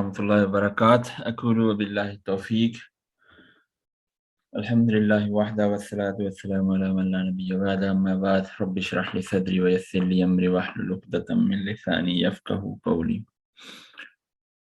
warahmatullahi wabarakatuh. Aqulu billahi tawfiq. Alhamdulillahi wahda wassalatu wassalamu ala man la nabiyya ba'da amma ba'd. Rabbi shrah li sadri wa yassir li amri wahlul 'uqdatam min lisani yafqahu qawli.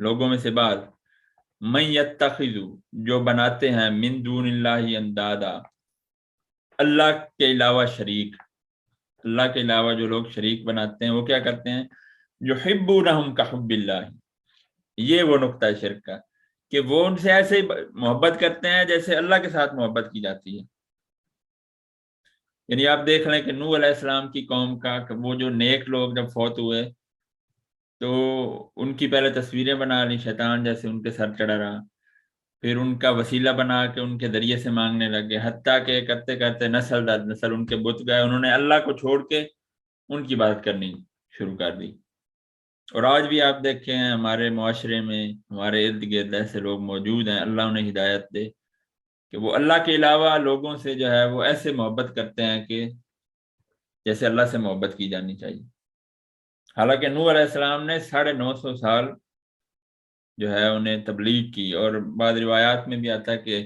لوگوں میں سے بعض، من یتخذو، جو بناتے ہیں، من دون اللہ اندادا، اللہ کے علاوہ شریک، اللہ کے علاوہ جو لوگ شریک بناتے ہیں وہ کیا کرتے ہیں، یحبونہم کحب اللہ، یہ وہ نقطہ ہے شرک کا کہ وہ ان سے ایسے محبت کرتے ہیں جیسے اللہ کے ساتھ محبت کی جاتی ہے۔ یعنی آپ دیکھ لیں کہ نوح علیہ السلام کی قوم کا وہ جو نیک لوگ جب فوت ہوئے تو ان کی پہلے تصویریں بنا لی، شیطان جیسے ان کے سر چڑھا رہا، پھر ان کا وسیلہ بنا کے ان کے ذریعے سے مانگنے لگے، حتیٰ کہ کرتے کرتے نسل در نسل ان کے بت گئے، انہوں نے اللہ کو چھوڑ کے ان کی بات کرنی شروع کر دی۔ اور آج بھی آپ دیکھیں ہمارے معاشرے میں، ہمارے ارد گرد ایسے لوگ موجود ہیں، اللہ انہیں ہدایت دے، کہ وہ اللہ کے علاوہ لوگوں سے جو ہے وہ ایسے محبت کرتے ہیں کہ جیسے اللہ سے محبت کی جانی چاہیے۔ حالانکہ نوح علیہ السلام نے 950 سال جو ہے انہیں تبلیغ کی، اور بعض روایات میں بھی آتا ہے کہ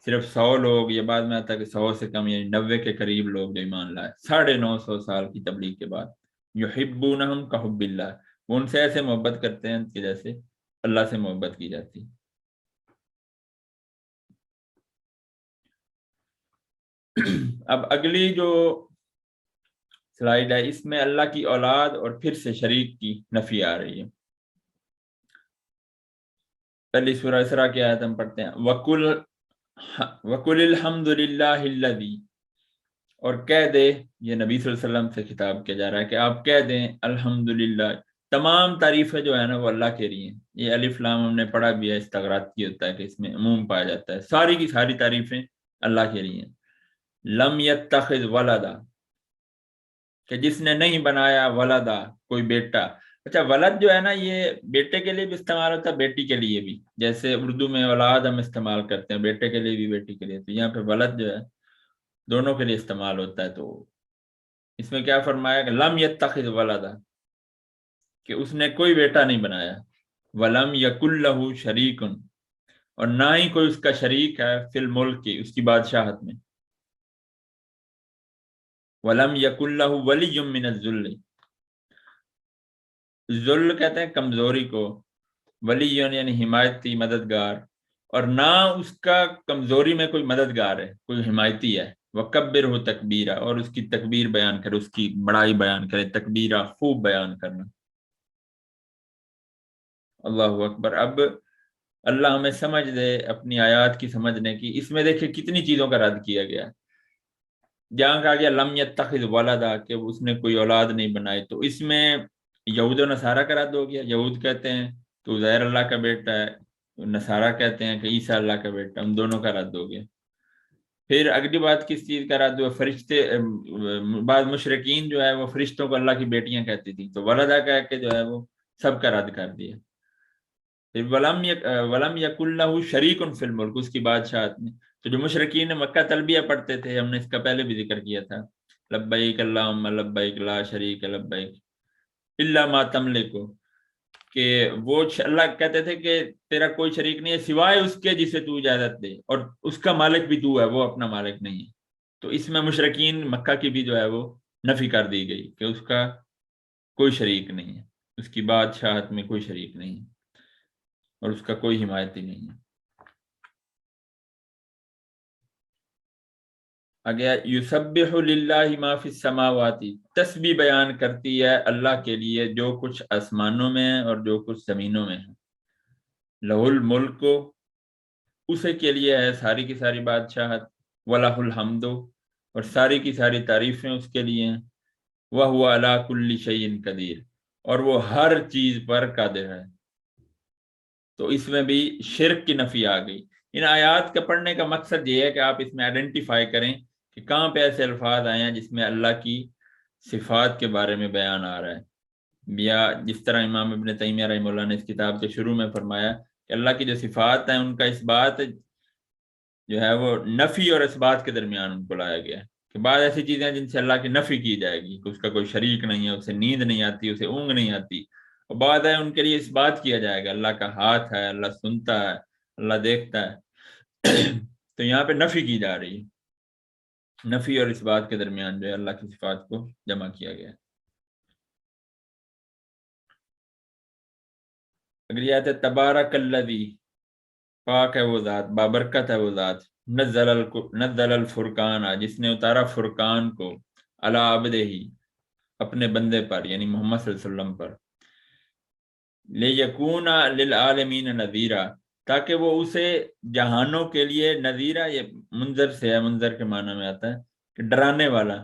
صرف 100 لوگ، یا بعد میں آتا ہے کہ 100 سے کم، یعنی 90 کے قریب لوگ جو ایمان لائے 950 سال کی تبلیغ کے بعد۔ یحبونہم کحب اللہ، وہ ان سے ایسے محبت کرتے ہیں کہ جیسے اللہ سے محبت کی جاتی۔ اب اگلی جو سلائیڈ ہے، اس میں اللہ کی اولاد اور پھر سے شریک کی نفی آ رہی ہے۔ پہلی سورہ اسراء کی آیت ہم پڑھتے ہیں، وَقُلِ الْحَمْدُ لِلَّهِ الَّذِي، اور کہہ دے، یہ نبی صلی اللہ علیہ وسلم سے خطاب کیا جا رہا ہے کہ آپ کہہ دیں الحمدللہ، تمام تعریفیں جو ہے نا وہ اللہ کے لیے ہیں۔ یہ الف لام ہم نے پڑھا بھی ہے، استغراق کی ہوتا ہے کہ اس میں عموم پایا جاتا ہے، ساری کی ساری تعریفیں اللہ کے لیے ہیں۔ لم یتخذ ولدا، کہ جس نے نہیں بنایا، ولدا کوئی بیٹا۔ اچھا، ولد جو ہے نا یہ بیٹے کے لیے بھی استعمال ہوتا ہے، بیٹی کے لیے بھی، جیسے اردو میں اولاد ہم استعمال کرتے ہیں بیٹے کے لیے بھی بیٹی کے لیے، تو یہاں پہ ولد جو ہے دونوں کے لیے استعمال ہوتا ہے۔ تو اس میں کیا فرمایا کہ لم یتخذ ولدا، کہ اس نے کوئی بیٹا نہیں بنایا، ولم یکن لہ شریک، اور نہ ہی کوئی اس کا شریک ہے، فی الملک کی، اس کی بادشاہت میں، ولم یکن لہ ولی من الذل، ذل کہتے ہیں کمزوری کو، ولی یعنی حمایتی، مددگار، اور نہ اس کا کمزوری میں کوئی مددگار ہے، کوئی حمایتی ہے۔ وَكَبِّرْهُ تَكْبِيرًا، اور اس کی تکبیر بیان کرے، اس کی بڑائی بیان کرے، تکبیرہ خوب بیان کرنا۔ اللہ اکبر۔ اب اللہ ہمیں سمجھ دے اپنی آیات کی سمجھنے کی، اس میں دیکھیں کتنی چیزوں کا رد کیا گیا۔ جہاں کہا گیا لم یتخذ ولدا، کہ اس نے کوئی اولاد نہیں بنائی، تو اس میں یہود و نصارہ کا رد ہو گیا۔ یہود کہتے ہیں تو عزیر اللہ کا بیٹا ہے، نصارہ کہتے ہیں کہ عیسیٰ اللہ کا بیٹا، ان دونوں کا رد ہو گیا۔ پھر اگلی بات کس چیز کا رد ہوا، فرشتے، بعض مشرکین جو ہے وہ فرشتوں کو اللہ کی بیٹیاں کہتی تھی، تو ولدا کہہ کے جو ہے وہ سب کا رد کر دیا۔ پھر ولم یکن لہ شریک فی الملک، اس کی بادشاہت میں، تو جو مشرکین مکہ تلبیہ پڑھتے تھے، ہم نے اس کا پہلے بھی ذکر کیا تھا، لبیک اللہم لبیک لا شریک لبیک الا ما تملک، کہ وہ اللہ کہتے تھے کہ تیرا کوئی شریک نہیں ہے سوائے اس کے جسے تو اجازت دے، اور اس کا مالک بھی تو ہے، وہ اپنا مالک نہیں ہے۔ تو اس میں مشرکین مکہ کی بھی جو ہے وہ نفی کر دی گئی کہ اس کا کوئی شریک نہیں ہے، اس کی بادشاہت میں کوئی شریک نہیں ہے، اور اس کا کوئی حمایتی نہیں ہے۔ آگے یسبح للہ ما فی السماوات، تسبیح بیان کرتی ہے اللہ کے لیے جو کچھ آسمانوں میں اور جو کچھ زمینوں میں ہے۔ لہ الملک، اسے کے لیے ہے ساری کی ساری بادشاہت، وَلَهُ الْحَمْدُ، اور ساری کی ساری تعریفیں اس کے لیے ہیں، وَهُوَ عَلَىٰ كُلِّ شَيْءٍ قَدِيرٌ، اور وہ ہر چیز پر قادر ہے۔ تو اس میں بھی شرک کی نفی آ گئی۔ ان آیات کا پڑھنے کا مقصد یہ ہے کہ آپ اس میں آئیڈینٹیفائی کریں کہ کہاں پہ ایسے الفاظ آئے ہیں جس میں اللہ کی صفات کے بارے میں بیان آ رہا ہے، یا جس طرح امام ابن تیمیہ رحمہ اللہ نے اس کتاب کے شروع میں فرمایا کہ اللہ کی جو صفات ہیں ان کا اس بات جو ہے وہ نفی اور اس بات کے درمیان ان کو لایا گیا ہے، کہ بعض ایسی چیزیں جن سے اللہ کی نفی کی جائے گی کہ اس کا کوئی شریک نہیں ہے، اسے نیند نہیں آتی، اسے اونگ نہیں آتی، اور بعد ہے ان کے لیے اس بات کیا جائے گا اللہ کا ہاتھ ہے، اللہ سنتا ہے، اللہ دیکھتا ہے۔ تو یہاں پہ نفی کی جا رہی ہے، نفی اور اس بات کے درمیان جو ہے اللہ کی صفات کو جمع کیا گیا ہے۔ اگلی آیت ہے تبارک الذی، پاک ہے وہ ذات، بابرکت ہے وہ ذات، نزل الفرقان، جس نے اتارا فرقان کو، علی عبدہ، اپنے بندے پر یعنی محمد صلی اللہ علیہ وسلم پر، لیکون للعالمین نذیرا، تاکہ وہ اسے جہانوں کے لیے، نذیرا یہ منذر سے ہے، منذر کے معنی میں آتا ہے کہ ڈرانے والا،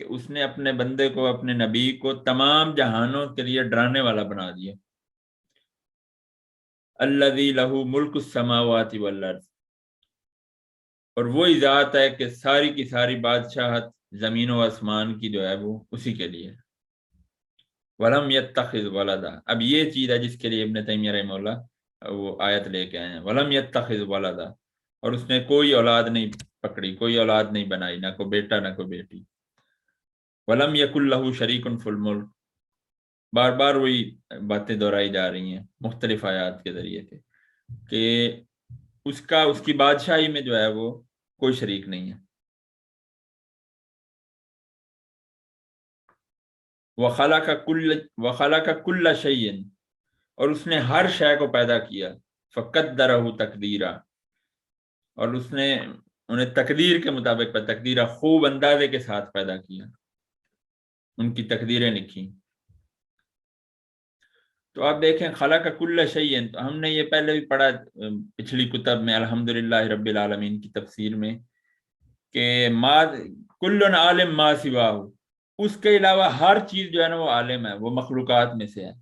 کہ اس نے اپنے بندے کو، اپنے نبی کو تمام جہانوں کے لیے ڈرانے والا بنا دیا۔ الذی لہ ملک السماوات والارض، اور وہی ذات ہے کہ ساری کی ساری بادشاہت زمین و آسمان کی جو ہے وہ اسی کے لیے۔ ولم یتخذ ولدا، اب یہ چیز ہے جس کے لیے ابن تیمیہ رحمہ اللہ وہ آیت لے کے آئے ہیں، ولم یتخذ ولدا، اور اس نے کوئی اولاد نہیں پکڑی، کوئی اولاد نہیں بنائی، نہ کوئی بیٹا نہ کوئی بیٹی۔ ولم یکن لہ شریک فی الملک، بار بار وہی باتیں دہرائی جا رہی ہیں مختلف آیات کے ذریعے سے کہ اس کی بادشاہی میں جو ہے وہ کوئی شریک نہیں ہے۔ وخلق کل شیء، اور اس نے ہر شے کو پیدا کیا، فقدرہ تقدیرا، اور اس نے انہیں تقدیر کے مطابق، تقدیرہ خوب اندازے کے ساتھ پیدا کیا، ان کی تقدیریں لکھی۔ تو آپ دیکھیں خلق کل شیء، تو ہم نے یہ پہلے بھی پڑھا پچھلی کتب میں الحمدللہ رب العالمین کی تفسیر میں کہ ما کل عالم ما سواہ، اس کے علاوہ ہر چیز جو ہے نا وہ عالم ہے، وہ مخلوقات میں سے ہے،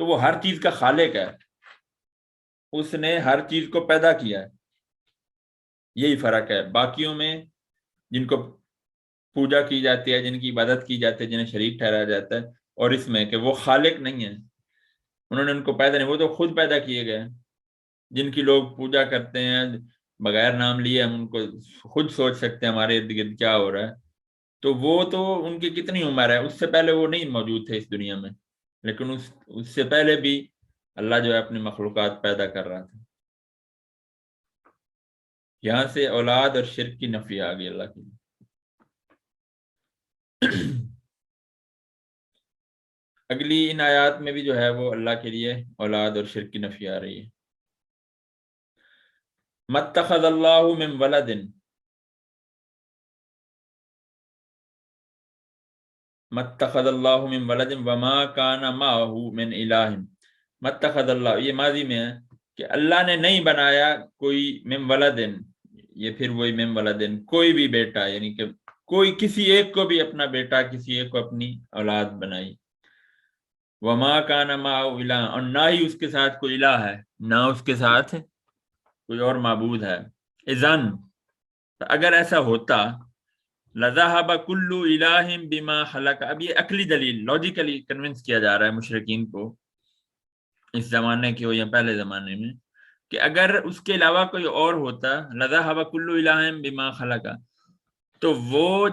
تو وہ ہر چیز کا خالق ہے، اس نے ہر چیز کو پیدا کیا ہے۔ یہی فرق ہے باقیوں میں جن کو پوجا کی جاتی ہے، جن کی عبادت کی جاتی ہے، جنہیں شریک ٹھہرایا جاتا ہے، اور اس میں کہ وہ خالق نہیں ہے، انہوں نے ان کو پیدا نہیں، وہ تو خود پیدا کیے گئے ہیں۔ جن کی لوگ پوجا کرتے ہیں بغیر نام لیے، ہم ان کو خود سوچ سکتے ہیں ہمارے ارد گرد کیا ہو رہا ہے، تو وہ تو ان کی کتنی عمر ہے، اس سے پہلے وہ نہیں موجود تھے اس دنیا میں، لیکن اس سے پہلے بھی اللہ جو ہے اپنی مخلوقات پیدا کر رہا تھا۔ یہاں سے اولاد اور شرک کی نفی آ گئی اللہ کی۔ اگلی ان آیات میں بھی جو ہے وہ اللہ کے لیے اولاد اور شرک کی نفی آ رہی ہے۔ متخذ اللہ من ولد، متخذ اللہ من ولد وما کان معہ من الہ، متخذ اللہ یہ ماضی میں ہے کہ اللہ نے نہیں بنایا کوئی من ولد، یہ پھر وہی من ولد کوئی بھی بیٹا، یعنی کہ کوئی کسی ایک کو بھی اپنا بیٹا، کسی ایک کو اپنی اولاد بنائی۔ وما کان معہ الہ، اور نہ ہی اس کے ساتھ کوئی الہ ہے، نہ اس کے ساتھ کوئی اور معبود ہے۔ اذن، اگر ایسا ہوتا، لذہب کل الہ بما خلق، اب یہ عقلی دلیل، لاجیکلی کنونس کیا جا رہا ہے مشرکین کو اس زمانے کے ہو یا پہلے زمانے میں، کہ اگر اس کے علاوہ کوئی اور ہوتا، لذہب کل الہ بما خلق، تو وہ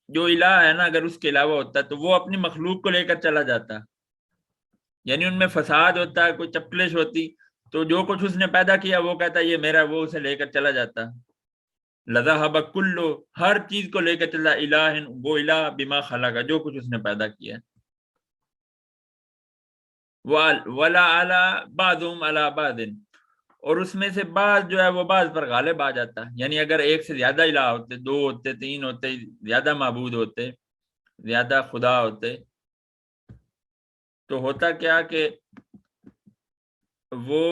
جو الہ ہے نا اگر اس کے علاوہ ہوتا تو وہ اپنی مخلوق کو لے کر چلا جاتا، یعنی ان میں فساد ہوتا ہے، کوئی چپکلش ہوتی، تو جو کچھ اس نے پیدا کیا وہ کہتا یہ میرا، وہ اسے لے کر چلا جاتا۔ لذہب کلو، ہر چیز کو لے کر چلا، الہ، وہ الہ بما خلق، جو کچھ اس نے پیدا کیا۔ ولا علی بعضهم علی بعض، اور اس میں سے بعض جو ہے وہ بعض پر غالب آ جاتا، یعنی اگر ایک سے زیادہ الہ ہوتے، دو ہوتے، تین ہوتے، زیادہ معبود ہوتے، زیادہ خدا ہوتے، تو ہوتا کیا کہ وہ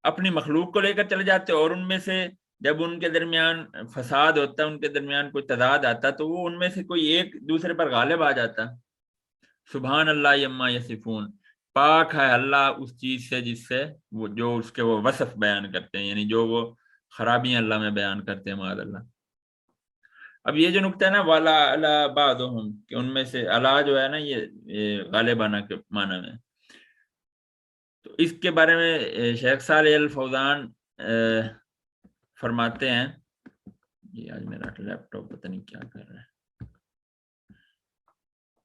اپنی مخلوق کو لے کر چلے جاتے، اور ان میں سے جب ان کے درمیان فساد ہوتا ہے، ان کے درمیان کوئی تضاد آتا، تو وہ ان میں سے کوئی ایک دوسرے پر غالب آ جاتا۔ سبحان اللہ عما یصفون، پاک ہے اللہ اس چیز سے جس سے وہ جو اس کے وہ وصف بیان کرتے ہیں، یعنی جو وہ خرابیاں اللہ میں بیان کرتے ہیں معاذ اللہ۔ اب یہ جو نقطہ ہے نا والا علی بعضهم، کہ ان میں سے اللہ جو ہے نا یہ غالبانہ کے معنی میں، تو اس کے بارے میں شیخ صالح الفوزان فرماتے ہیں، یہ آج میرا لیپ ٹاپ پتہ نہیں کیا کر رہا ہے،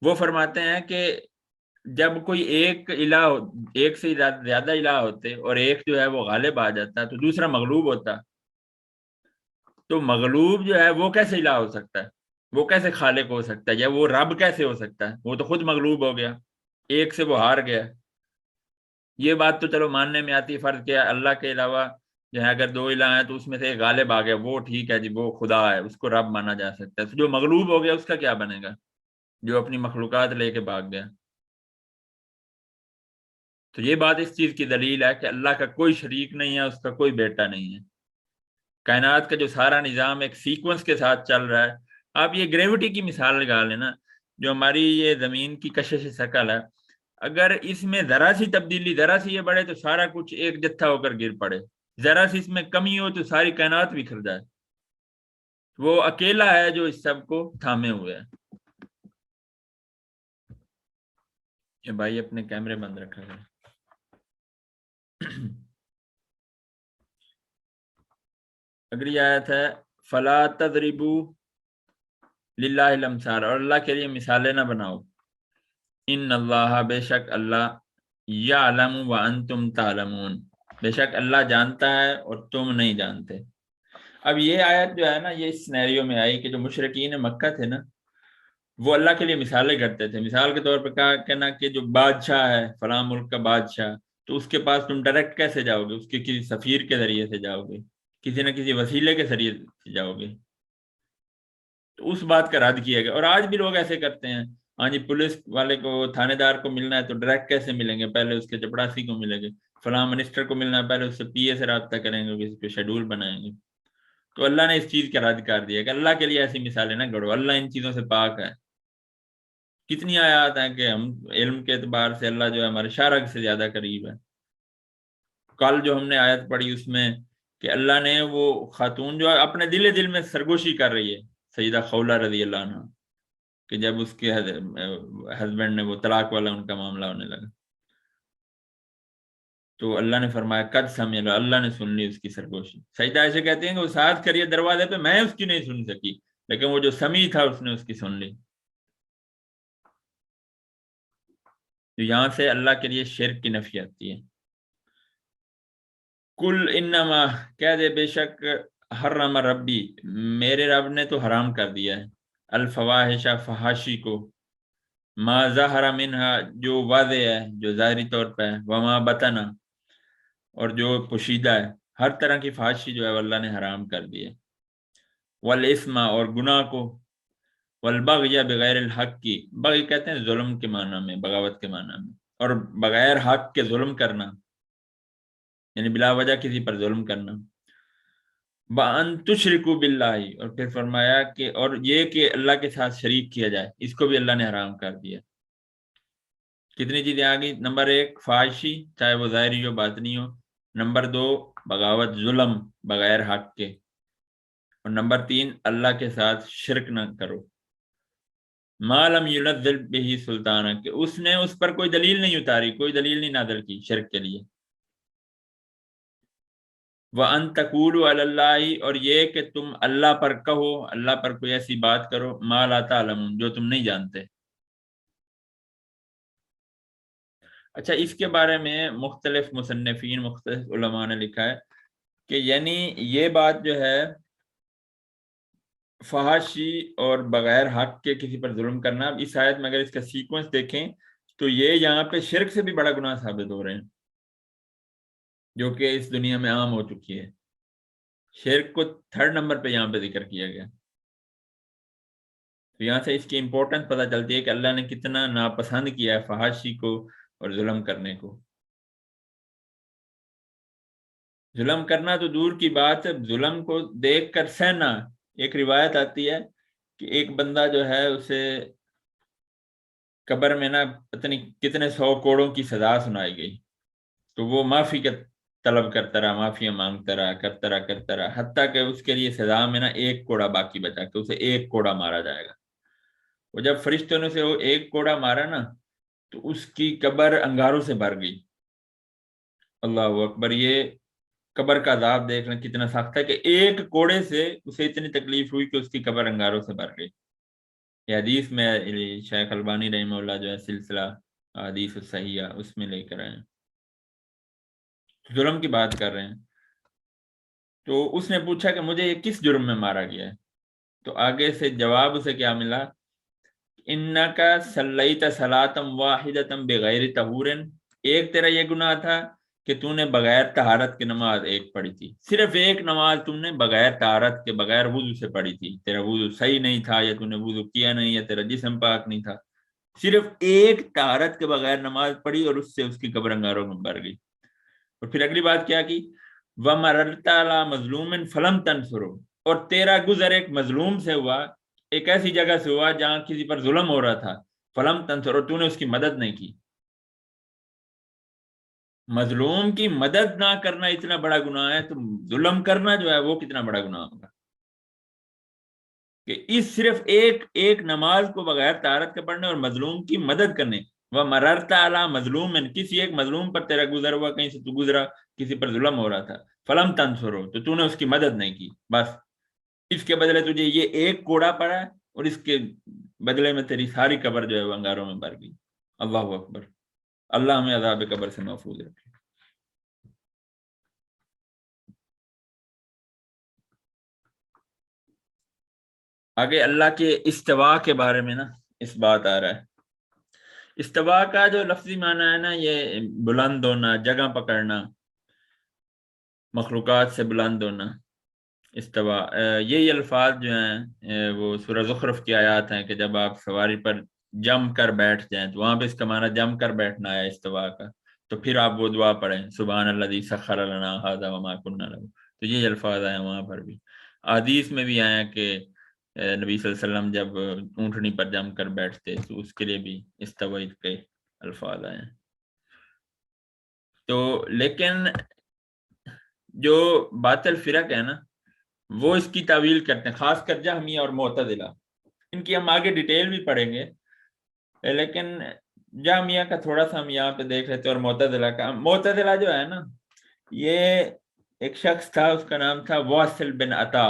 وہ فرماتے ہیں کہ جب کوئی ایک الہ، ایک سے زیادہ الہ ہوتے اور ایک جو ہے وہ غالب آ جاتا تو دوسرا مغلوب ہوتا، تو مغلوب جو ہے وہ کیسے الہ ہو سکتا ہے، وہ کیسے خالق ہو سکتا ہے، یا وہ رب کیسے ہو سکتا ہے، وہ تو خود مغلوب ہو گیا، ایک سے وہ ہار گیا۔ یہ بات تو چلو ماننے میں آتی ہے، فرض کیا اللہ کے علاوہ جو ہے اگر دو الہ ہیں تو اس میں سے ایک غالب آ گیا، وہ ٹھیک ہے جی، وہ خدا ہے، اس کو رب مانا جا سکتا ہے، تو جو مغلوب ہو گیا اس کا کیا بنے گا، جو اپنی مخلوقات لے کے بھاگ گیا؟ تو یہ بات اس چیز کی دلیل ہے کہ اللہ کا کوئی شریک نہیں ہے، اس کا کوئی بیٹا نہیں ہے، کائنات کا جو سارا نظام ایک سیکوینس کے ساتھ چل رہا ہے۔ آپ یہ گریوٹی کی مثال لگا لینا، جو ہماری یہ زمین کی کشش ثقل ہے، اگر اس میں ذرا سی تبدیلی، ذرا سی یہ بڑھے تو سارا کچھ ایک جتھا ہو کر گر پڑے، ذرا سی اس میں کمی ہو تو ساری کائنات بکھر جائے۔ وہ اکیلا ہے جو اس سب کو تھامے ہوئے ہے۔ یہ بھائی اپنے کیمرے بند رکھا ہے۔ اگلی آیت ہے فلا تضربوا للہ الامثال، اور اللہ کے لیے مثالیں نہ بناؤ، ان اللہ بے شک اللہ یعلم وانتم تعلمون، بے شک اللہ جانتا ہے اور تم نہیں جانتے۔ اب یہ آیت جو ہے نا، یہ اس سینیریو میں آئی کہ جو مشرکین مکہ تھے نا، وہ اللہ کے لیے مثالیں کرتے تھے۔ مثال کے طور پر کہنا کہ جو بادشاہ ہے فلاں ملک کا بادشاہ، تو اس کے پاس تم ڈائریکٹ کیسے جاؤ گے؟ اس کے کسی سفیر کے ذریعے سے جاؤ گے، کسی نہ کسی وسیلے کے ذریعے سے جاؤ گے۔ تو اس بات کا رد کیا گیا، اور آج بھی لوگ ایسے کرتے ہیں۔ ہاں جی، پولیس والے کو، تھانے دار کو ملنا ہے تو ڈائریکٹ کیسے ملیں گے؟ پہلے اس کے چپڑاسی کو ملیں گے، فلاں منسٹر کو ملنا ہے پہلے اس سے پی اے سے رابطہ کریں گے، کسی کو شیڈول بنائیں گے۔ تو اللہ نے اس چیز کا رد کر دیا کہ اللہ کے لیے ایسی مثالیں نہ گڑھو، اللہ ان چیزوں سے پاک ہے۔ کتنی آیات ہیں کہ ہم علم کے اعتبار سے اللہ جو ہے ہمارے شارک سے زیادہ قریب ہے۔ کل جو ہم نے آیت پڑھی اس میں کہ اللہ نے وہ خاتون جو اپنے دل میں سرگوشی کر رہی ہے، سیدہ خولہ رضی اللہ عنہ، کہ جب اس کے ہسبینڈ نے وہ طلاق والا ان کا معاملہ ہونے لگا، تو اللہ نے فرمایا قد سمع اللہ، اللہ نے سن لی اس کی سرگوشی۔ سیدہ عائشہ کہتی ہیں کہ وہ ساتھ کریے دروازے پہ، میں اس کی نہیں سن سکی، لیکن وہ جو سمیع تھا اس نے اس کی سن لی۔ تو یہاں سے اللہ کے لیے شرک کی نفی آتی ہے۔ کل انما، کہہ دے بے شک حرم ربی، میرے رب نے تو حرام کر دیا ہے، الفواحش فحاشی کو، ما ظہر منہا جو واضح ہے، جو ظاہری طور پہ ہے، وما بطنا اور جو پوشیدہ ہے، ہر طرح کی فحاشی جو ہے اللہ نے حرام کر دی ہے، والاسم اور گناہ کو، والبغی بغیر الحق کی، بغی کہتے ہیں ظلم کے معنی میں، بغاوت کے معنی میں، اور بغیر حق کے ظلم کرنا، یعنی بلا وجہ کسی پر ظلم کرنا، بَأَن تُشْرِكُوا بِاللَّهِ، اور پھر فرمایا کہ اور یہ کہ اللہ کے ساتھ شریک کیا جائے، اس کو بھی اللہ نے حرام کر دیا۔ کتنی چیزیں آ گئی؟ نمبر 1 فحاشی، چاہے وہ ظاہری ہو باطنی ہو، نمبر 2 بغاوت، ظلم بغیر حق کے، اور نمبر 3 اللہ کے ساتھ شرک نہ کرو، ما لم ينزل به سلطانہ، کہ اس نے اس پر کوئی دلیل نہیں اتاری، کوئی دلیل نہیں نازل کی شرک کے لیے، وَأَن تَقُولُوا عَلَى اللَّهِ، اور یہ کہ تم اللہ پر کہو، اللہ پر کوئی ایسی بات کرو، ما لا تعلمون، جو تم نہیں جانتے۔ اچھا، اس کے بارے میں مختلف مصنفین، مختلف علماء نے لکھا ہے کہ یعنی یہ بات جو ہے فحاشی اور بغیر حق کے کسی پر ظلم کرنا، اس آیت میں اگر اس کا سیکوینس دیکھیں تو یہ یہاں پہ شرک سے بھی بڑا گناہ ثابت ہو رہے ہیں، جو کہ اس دنیا میں عام ہو چکی ہے۔ شرک کو 3rd نمبر پہ یہاں پہ ذکر کیا گیا، تو یہاں سے اس کی امپورٹنس پتہ چلتی ہے کہ اللہ نے کتنا ناپسند کیا ہے فحاشی کو اور ظلم کرنے کو۔ ظلم کرنا تو دور کی بات ہے، ظلم کو دیکھ کر سہنا۔ ایک روایت آتی ہے کہ ایک بندہ جو ہے اسے قبر میں نا پتہ نہیں کتنے 100 کوڑوں کی سزا سنائی گئی، تو وہ معافی کا طلب کرتا رہا، معافی مانگتا رہا، کرتا رہا، حتیٰ کہ اس کے لیے سزا میں نا 1 کوڑا باقی بچا کہ اسے 1 کوڑا مارا جائے گا۔ وہ جب فرشتوں نے اسے وہ 1 کوڑا مارا نا تو اس کی قبر انگاروں سے بھر گئی۔ اللہ اکبر! یہ قبر کا عذاب دیکھ لیں کتنا سخت ہے کہ 1 کوڑے سے اسے اتنی تکلیف ہوئی کہ اس کی قبر انگاروں سے بھر گئی۔ یہ حدیث میں شیخ البانی رحمہ اللہ جو ہے سلسلہ حدیث الصحیحہ اس میں لے کر آئے ہیں، جرم کی بات کر رہے ہیں۔ تو اس نے پوچھا کہ مجھے یہ کس جرم میں مارا گیا ہے؟ تو آگے سے جواب اسے کیا ملا؟ انکا صلیت صلاتم واحدتم بغیر طہور ایک تیرا یہ گناہ تھا کہ تو نے بغیر طہارت کی نماز ایک پڑھی تھی، صرف ایک نماز تم نے بغیر طہارت کے بغیر وضو سے پڑھی تھی، تیرا وضو صحیح نہیں تھا، یا تو نے وضو کیا نہیں، یا تیرا جسم پاک نہیں تھا، صرف ایک طہارت کے بغیر نماز پڑھی اور اس سے اس کی قبر انگاروں میں بھر گئی۔ اور پھر اگلی بات کیا کی، وَمَرَرْتَ عَلَىٰ مَظْلُومٍ فَلَمْ تَنْصُرْهُ، اور تیرا گزر ایک مظلوم سے ہوا، ایک ایسی جگہ سے ہوا جہاں کسی پر ظلم ہو رہا تھا، فَلَمْ تَنْصُرْهُ، اور تو نے اس کی مدد نہیں کی۔ مظلوم کی مدد نہ کرنا اتنا بڑا گناہ ہے، تو ظلم کرنا جو ہے وہ کتنا بڑا گناہ ہوگا، کہ اس صرف ایک نماز کو بغیر طہارت کے پڑھنے اور مظلوم کی مدد کرنے، وہ مررتا علی مظلوم، کسی ایک مظلوم پر تیرا گزر ہوا، کہیں سے تو گزرا، کسی پر ظلم ہو رہا تھا، فلم تنصرو، تو نے اس کی مدد نہیں کی، بس اس کے بدلے تجھے یہ ایک کوڑا پڑا ہے، اور اس کے بدلے میں تیری ساری قبر جو ہے وہ انگاروں میں بھر گئی۔ اللہ اکبر، اللہ ہمیں عذاب قبر سے محفوظ رکھے۔ آگے اللہ کے استوا کے بارے میں نا اس بات آ رہا ہے۔ استوا کا جو لفظی معنی ہے نا، یہ بلند ہونا، جگہ پکڑنا، مخلوقات سے بلند ہونا، استوا۔ یہی الفاظ جو ہیں وہ سورہ زخرف کی آیات ہیں کہ جب آپ سواری پر جم کر بیٹھ جائیں، تو وہاں پہ اس کا معنی جم کر بیٹھنا ہے استوا کا، تو پھر آپ وہ دعا پڑھیں، سبحان الذی سخر لنا ھذا وما کنا لہ، تو یہ الفاظ آئے وہاں پر بھی۔ حدیث میں بھی آیا کہ نبی صلی اللہ علیہ وسلم جب اونٹنی پر جم کر بیٹھتے تو اس کے لیے بھی استویت کے الفاظ آئے ہیں۔ تو لیکن جو باطل فرق ہے نا، وہ اس کی تعویل کرتے ہیں، خاص کر جہمیہ اور معتزلہ، ان کی ہم آگے ڈیٹیل بھی پڑھیں گے، لیکن جہمیہ کا تھوڑا سا ہم یہاں پہ دیکھ لیتے ہیں، اور معتزلہ کا۔ معتزلہ جو ہے نا، یہ ایک شخص تھا، اس کا نام تھا واصل بن عطا،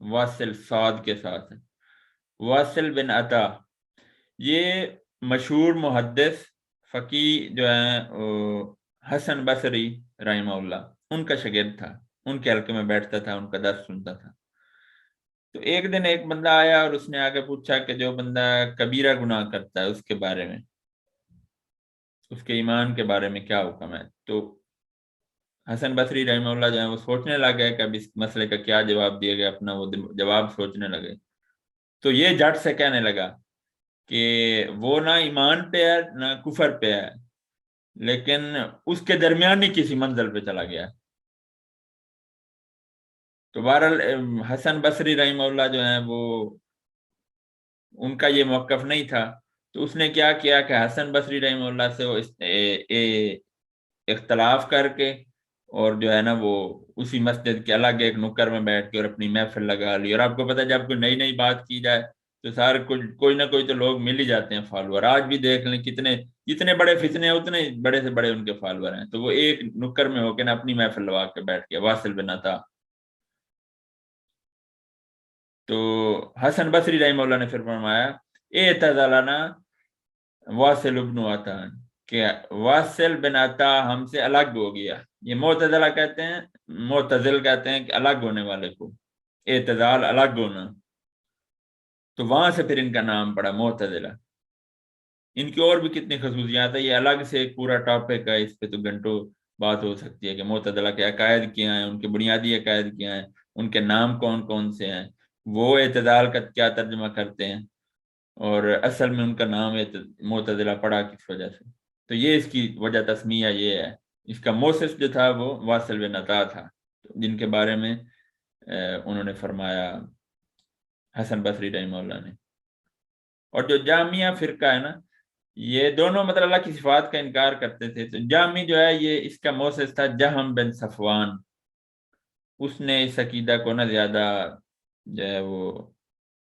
واصل صاد کے ساتھ، واصل بن عطا، یہ مشہور محدث فقی جو ہیں حسن بصری رحمہ اللہ، ان کا شاگرد تھا، ان کے حلقے میں بیٹھتا تھا، ان کا درس سنتا تھا۔ تو ایک دن ایک بندہ آیا اور اس نے آگے پوچھا کہ جو بندہ کبیرہ گناہ کرتا ہے اس کے بارے میں، اس کے ایمان کے بارے میں کیا حکم ہے؟ تو حسن بصری رحمہ اللہ جو ہے وہ سوچنے لگ گئے کہ اب اس مسئلے کا کیا جواب دیا گیا، اپنا وہ جواب سوچنے لگے۔ تو یہ جھٹ سے کہنے لگا کہ وہ نہ ایمان پہ ہے نہ کفر پہ ہے، لیکن اس کے درمیانی کسی منزل پہ چلا گیا۔ تو بہرحال حسن بصری رحمہ اللہ جو ہیں وہ، ان کا یہ موقف نہیں تھا، تو اس نے کیا کیا کہ حسن بصری رحمہ اللہ سے وہ اختلاف کر کے، اور جو ہے نا وہ اسی مسجد کے الگ ایک نکر میں بیٹھ کے اور اپنی محفل لگا لی۔ اور آپ کو پتہ ہے جب کوئی نئی نئی بات کی جائے تو سارے کوئی نہ کوئی تو لوگ مل ہی جاتے ہیں فالوور۔ آج بھی دیکھ لیں کتنے جتنے بڑے فتنے ہیں اتنے بڑے سے بڑے ان کے فالوور ہیں۔ تو وہ ایک نکر میں ہو کے نا اپنی محفل لگا کے بیٹھ گیا، واصل بن عطا۔ تو حسن بصری رحمہ اللہ نے پھر فرمایا اعتزلنا واصل بن عطا، کہ واصل بن عطا ہم سے الگ ہو گیا۔ یہ معتزلہ کہتے ہیں، معتزل کہتے ہیں کہ الگ ہونے والے کو، اعتزال الگ ہونا، تو وہاں سے پھر ان کا نام پڑا معتزلہ۔ ان کی اور بھی کتنی خصوصیات ہیں، یہ الگ سے ایک پورا ٹاپک ہے، اس پہ تو گھنٹوں بات ہو سکتی ہے کہ معتزلہ کے عقائد کیا ہیں، ان کے بنیادی عقائد کیا ہیں، ان کے نام کون کون سے ہیں، وہ اعتدال کا کیا ترجمہ کرتے ہیں، اور اصل میں ان کا نام معتزلہ پڑا کس وجہ سے۔ تو یہ اس کی وجہ تسمیہ یہ ہے۔ اس کا موسس جو تھا وہ واصل بن عطا تھا، جن کے بارے میں انہوں نے فرمایا حسن بصری رحمہ اللہ نے۔ اور جو جہمیہ فرقہ ہے نا، یہ دونوں مطلب اللہ کی صفات کا انکار کرتے تھے۔ تو جہمی جو ہے یہ اس کا موسس تھا جہم بن صفوان، اس نے اس عقیدہ کو نہ زیادہ جو ہے وہ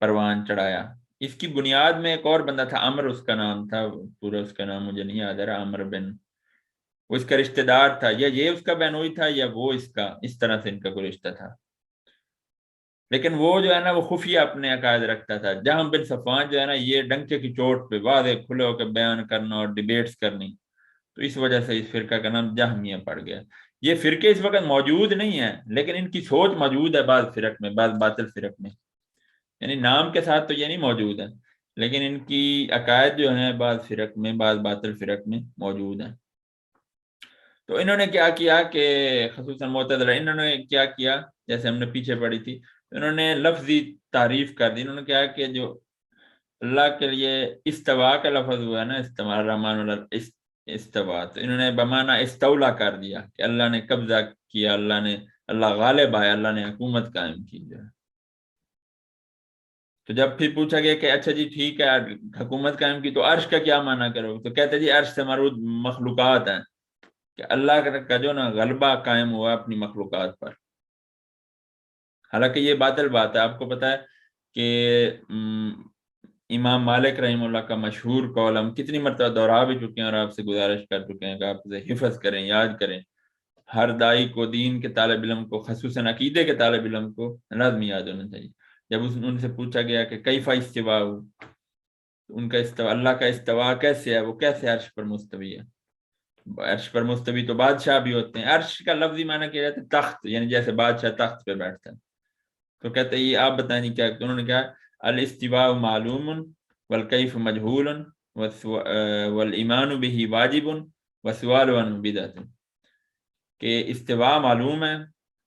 پروان چڑھایا۔ اس کی بنیاد میں ایک اور بندہ تھا، عمر اس کا نام تھا، پورا اس کا نام مجھے نہیں یاد آ رہا، عمر بن، وہ اس کا رشتہ دار تھا، یا یہ اس کا بہنوئی تھا یا وہ اس کا، اس طرح سے ان کا کوئی رشتہ تھا۔ لیکن وہ جو ہے نا وہ خفیہ اپنے عقائد رکھتا تھا۔ جہم بن صفوان جو ہے نا یہ ڈنکے کی چوٹ پہ واضح کھلے ہو کے بیان کرنا اور ڈیبیٹس کرنی، تو اس وجہ سے اس فرقہ کا نام جہمیہ پڑ گیا۔ یہ فرقے اس وقت موجود نہیں ہیں، لیکن ان کی سوچ موجود ہے بعض فرق میں، بعض باطل فرق میں، یعنی نام کے ساتھ تو یہ نہیں موجود ہے، لیکن ان کی عقائد جو ہیں بعض فرق میں، بعض باطل فرق میں موجود ہیں۔ تو انہوں نے کیا کیا کہ خصوصاً معتزلہ انہوں نے کیا کیا، جیسے ہم نے پیچھے پڑھی تھی، انہوں نے لفظی تعریف کر دی. انہوں نے کیا کہ جو اللہ کے لیے استوا کا لفظ ہوا ہے نا، استوا الرحمن والا استوا، تو انہوں نے بمانا استولا کر دیا کہ اللہ نے قبضہ کیا، اللہ غالب آیا، اللہ نے حکومت قائم کی جو ہے. تو جب پھر پوچھا گیا کہ اچھا جی ٹھیک ہے حکومت قائم کی، تو عرش کا کیا معنی کرو؟ تو کہتے جی عرش سے مربوط مخلوقات ہیں، کہ اللہ کا جو نا غلبہ قائم ہوا اپنی مخلوقات پر. حالانکہ یہ باطل بات ہے. آپ کو پتا ہے کہ امام مالک رحمہ اللہ کا مشہور قول ہم کتنی مرتبہ دہرا بھی چکے ہیں اور آپ سے گزارش کر چکے ہیں کہ آپ اسے حفظ کریں، یاد کریں. ہر دائی کو، دین کے طالب علم کو، خصوصاً عقیدے کے طالب علم کو لازم یاد ہونا چاہیے. جب ان سے پوچھا گیا کہ کیف استوا، ان کا استوا، اللہ کا استوا کیسے ہے، وہ کیسے عرش پر مستوی ہے؟ عرش پر مستوی تو بادشاہ بھی ہوتے ہیں. عرش کا لفظی معنی کیا جاتا ہے تخت، یعنی جیسے بادشاہ تخت پہ بیٹھتا ہے. تو کہتے ہیں یہ آپ بتائیں نہیں کیا. انہوں نے کہا الاستواء معلوم والکیف مجہول والایمان به واجب والسؤال عنہ بدعۃ، کہ استواء معلوم ہے،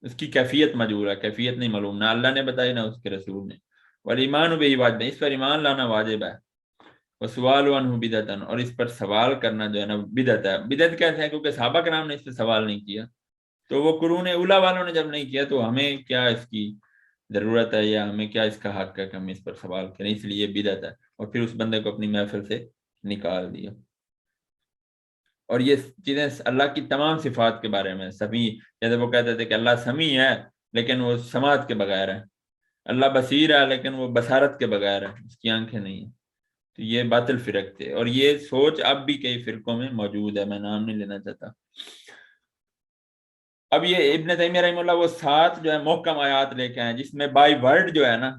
اس کی کیفیت مجہول ہے، کیفیت نہیں معلوم، نہ اللہ نے بتائی نہ اس کے رسول نے. والایمان به واجب، اس پر ایمان لانا واجب ہے. والسؤال عنہ بدعۃ، اور اس پر سوال کرنا جو ہے نا بدعت ہے. بدعت کہتے ہیں کیونکہ صحابہ کرام نے اس پہ سوال نہیں کیا، تو وہ قرون اولا والوں نے جب نہیں کیا تو ہمیں کیا اس کی ضرورت ہے، یا ہمیں کیا اس کا حق ہے کہ ہم اس پر سوال کریں. اس لیے بدعت ہے. اور پھر اس بندے کو اپنی محفل سے نکال دیا. اور یہ چیزیں اللہ کی تمام صفات کے بارے میں، سمیع، جیسے وہ کہتے تھے کہ اللہ سمیع ہے لیکن وہ سماعت کے بغیر ہے، اللہ بصیر ہے لیکن وہ بصارت کے بغیر ہے، اس کی آنکھیں نہیں ہیں. تو یہ باطل فرق تھے، اور یہ سوچ اب بھی کئی فرقوں میں موجود ہے، میں نام نہیں لینا چاہتا. اب یہ ابن تیمیہ رحمہ اللہ وہ 7 جو ہے محکم آیات لے کے آئے جس میں بائی ورڈ جو ہے نا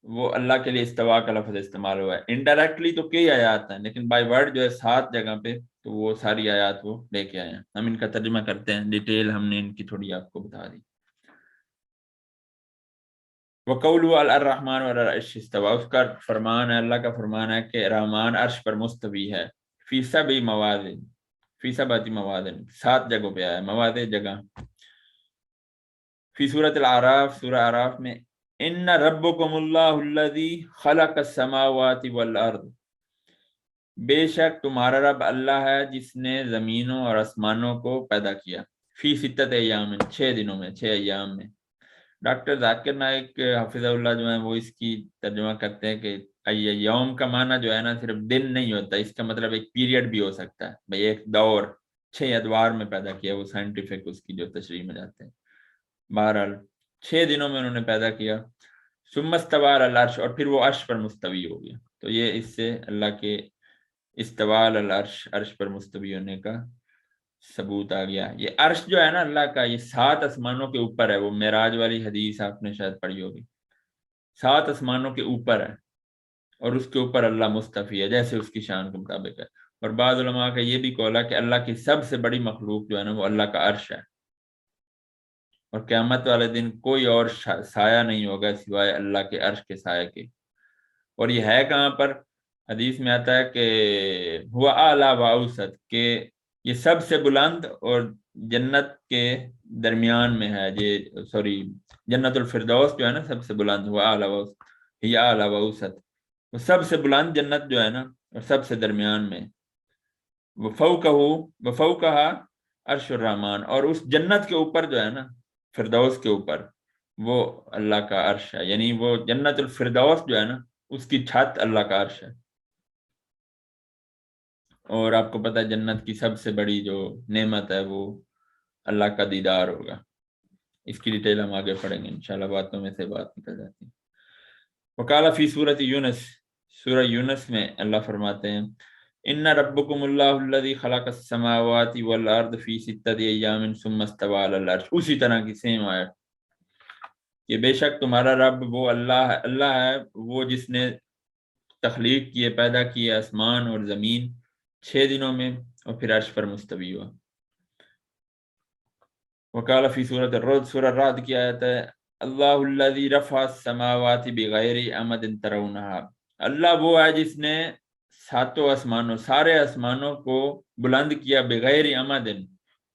وہ اللہ کے لیے استوا کا لفظ استعمال ہوا ہے. انڈائریکٹلی تو کئی آیات ہیں لیکن بائی ورڈ جو ہے 7 جگہ پہ، تو وہ ساری آیات وہ لے کے آئے ہیں. ہم ان کا ترجمہ کرتے ہیں، ڈیٹیل ہم نے ان کی تھوڑی آپ کو بتا دی. وَقَوْلُ الرحمن وَالْعَرْشِ اسْتَوَىٰ، اس کا فرمان ہے، اللہ کا فرمان ہے کہ رحمان عرش پر مستوی ہے. فی سبع مواضع، فی سبعۃ مواضع، 7 جگہوں پہ آیا. مواضع جگہ. فی سورۃ الاعراف، سورہ اعراف میں ان ربکم اللہ الذی خلق السماوات والارض، بے شک تمہارا رب اللہ ہے جس نے زمینوں اور آسمانوں کو پیدا کیا. فی ستۃ ایام، 6 دنوں میں، 6 ایام میں. ڈاکٹر ذاکر نائک حفظہ اللہ جو ہیں وہ اس کی ترجمہ کرتے ہیں کہ یوم کا معنی جو ہے نا صرف دن نہیں ہوتا، اس کا مطلب ایک پیریڈ بھی ہو سکتا ہے، بھئی ایک دور. 6 ادوار میں پیدا کیا، وہ سائنٹیفک اس کی جو تشریح میں جاتے ہیں. بہرحال 6 دنوں میں انہوں نے پیدا کیا. ثم استوى علی العرش، اور پھر وہ عرش پر مستوی ہو گیا. تو یہ اس سے اللہ کے استوا علی العرش، عرش پر مستوی ہونے کا ثبوت آ گیا. یہ عرش جو ہے نا اللہ کا، یہ 7 آسمانوں کے اوپر ہے. وہ معراج والی حدیث آپ نے شاید پڑھی ہوگی. 7 آسمانوں کے اوپر ہے اور اس کے اوپر اللہ مستوی ہے جیسے اس کی شان کے مطابق ہے. اور بعض علماء کا یہ بھی قول ہے کہ اللہ کی سب سے بڑی مخلوق جو ہے نا وہ اللہ کا عرش ہے، اور قیامت والے دن کوئی اور سایہ نہیں ہوگا سوائے اللہ کے عرش کے سایہ کے. اور یہ ہے کہاں پر؟ حدیث میں آتا ہے کہ ہوا اعلیٰ و اوسط، کہ یہ سب سے بلند اور جنت کے درمیان میں ہے. یہ جنت الفردوس جو ہے نا سب سے بلند، ہوا اعلیٰ و اوسط، یہ اعلیٰ و اوسط، وہ سب سے بلند جنت جو ہے نا اور سب سے درمیان میں. وفوقہ عرش الرحمن، اور اس جنت کے اوپر جو ہے نا فردوس کے اوپر وہ اللہ کا عرش ہے. یعنی وہ جنت الفردوس جو ہے نا اس کی چھت اللہ کا عرش ہے. اور آپ کو پتہ ہے جنت کی سب سے بڑی جو نعمت ہے وہ اللہ کا دیدار ہوگا. اس کی ڈیٹیل ہم آگے پڑھیں گے انشاءاللہ، باتوں میں سے بات نکل جاتی ہے. وقال فی سورۃ یونس، سورہ یونس میں اللہ فرماتے ہیں ان ربکم اللہ الذی خلق السماوات والارض فی 6 ایام ثم استوى علی العرش. اسی طرح کی سیم آیت کہ بے شک تمہارا رب وہ اللہ ہے وہ جس نے تخلیق کیے، پیدا کیے آسمان اور زمین 6 دنوں میں اور پھر عرش پر مستوی ہوا. وقال فی سورۃ الرعد، سورہ رعد کی آیت ہے اللہ الذی رفع السماوات بغیر عمد ترونها، اللہ وہ ہے جس نے 7 آسمانوں، سارے آسمانوں کو بلند کیا بغیر عمد،